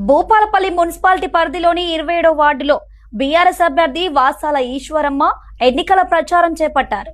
Bhupalpally municipality పరిధిలోని 27వ వార్డులో BRS అభ్యర్థి వాసాల ఈశ్వరమ్మ ఎన్నికల ప్రచారం చేపట్టారు.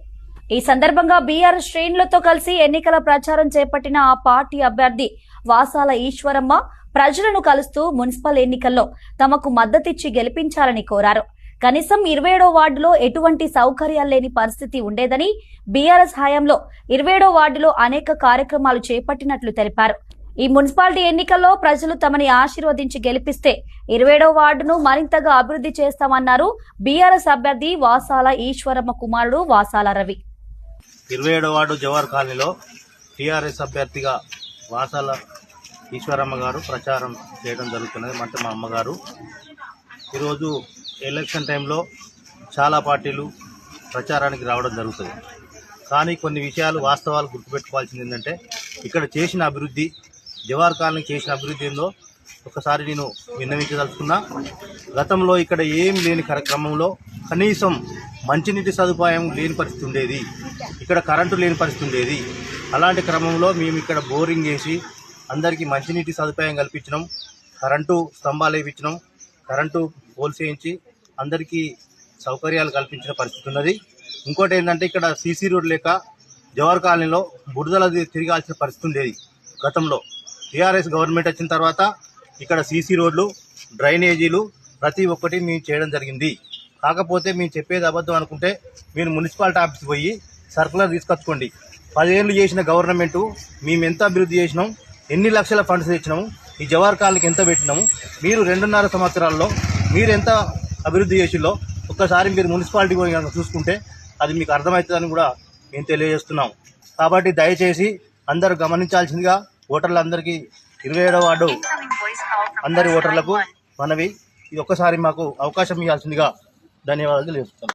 ఈ సందర్భంగా బీఆర్ఎస్ శ్రేణులతో కలిసి ఎన్నికల ప్రచారం చేపట్టిన ఆ పార్టీ అభ్యర్థి వాసాల ఈశ్వరమ్మ ప్రజలను కలుస్తూ మున్సిపల్ ఎన్నికల్లో తమకు మద్దతిచ్చి గెలిపించాలని కోరారు. కనీసం 27వ వార్డులో ఎటువంటి సౌకర్యాలు లేని పరిస్థితి ఉండేదని, బీఆర్ఎస్ హయాంలో 27వ వార్డులో అనేక కార్యక్రమాలు చేపట్టినట్లు తెలిపారు. ఈ మున్సిపాలిటీ ఎన్నికల్లో ప్రజలు తమని ఆశీర్వదించి గెలిపిస్తే 27వ వార్డును మరింతగా అభివృద్ధి చేస్తామన్నారు బీఆర్ఎస్ అభ్యర్థి వాసాల ఈశ్వరమ్మ కుమారుడు వాసాల రవి. 27వ వార్డు జవహర్ కాలనీలో టీఆర్ఎస్ అభ్యర్థిగా వాసాల ఈశ్వరమ్మ గారు ప్రచారం చేయడం జరుగుతున్నది. అంటే మా అమ్మగారు ఈరోజు ఎలక్షన్ టైంలో చాలా పార్టీలు ప్రచారానికి రావడం జరుగుతుంది. కానీ కొన్ని విషయాలు వాస్తవాలు గుర్తుపెట్టుకోవాల్సింది ఏంటంటే, ఇక్కడ చేసిన అభివృద్ధి, జవహర్ కాలనీ చేసిన అభివృద్ధి ఏందో ఒకసారి నేను విన్నవించదలుచుకున్నా. గతంలో ఇక్కడ ఏం లేని క్రమంలో కనీసం మంచినీటి సదుపాయం లేని పరిస్థితి ఉండేది, ఇక్కడ కరెంటు లేని పరిస్థితి ఉండేది. అలాంటి క్రమంలో మేము ఇక్కడ బోరింగ్ వేసి అందరికీ మంచినీటి సదుపాయం కల్పించినాం, కరెంటు స్తంభాలు వేయించినాం, కరెంటు పోల్స్ వేయించి అందరికీ సౌకర్యాలు కల్పించిన పరిస్థితి ఉన్నది. ఇంకోటి ఏంటంటే, ఇక్కడ సీసీ రోడ్ లేక జవహర్ కాలనీలో బురదల తిరగాల్సిన పరిస్థితి ఉండేది. గతంలో టీఆర్ఎస్ గవర్నమెంట్ వచ్చిన తర్వాత ఇక్కడ సీసీ రోడ్లు, డ్రైనేజీలు ప్రతి ఒక్కటి మేము చేయడం జరిగింది. కాకపోతే మేము చెప్పేది అబద్ధం అనుకుంటే మీరు మున్సిపాలిటీ ఆఫీస్కి పోయి సర్కులర్ తీసుకొచ్చుకోండి. 10 ఏళ్ళు చేసిన గవర్నమెంటు మేము ఎంత అభివృద్ధి చేసినాం, ఎన్ని లక్షల ఫండ్స్ తెచ్చినాము, ఈ జవహర్ కాలనీకి ఎంత పెట్టినాము, మీరు 2.5 సంవత్సరాల్లో మీరు ఎంత అభివృద్ధి చేసిల్లో ఒక్కసారి మీరు మున్సిపాలిటీ పోయి చూసుకుంటే అది మీకు అర్థమవుతుందని కూడా మేము తెలియజేస్తున్నాం. కాబట్టి దయచేసి అందరూ గమనించాల్సిందిగా ఓటర్లందరికీ 27వ వార్డు అందరి ఓటర్లకు మనవి, ఇది ఒక్కసారి మాకు అవకాశం ఇవ్వాల్సిందిగా ధన్యవాదాలు తెలియజేస్తున్నాం.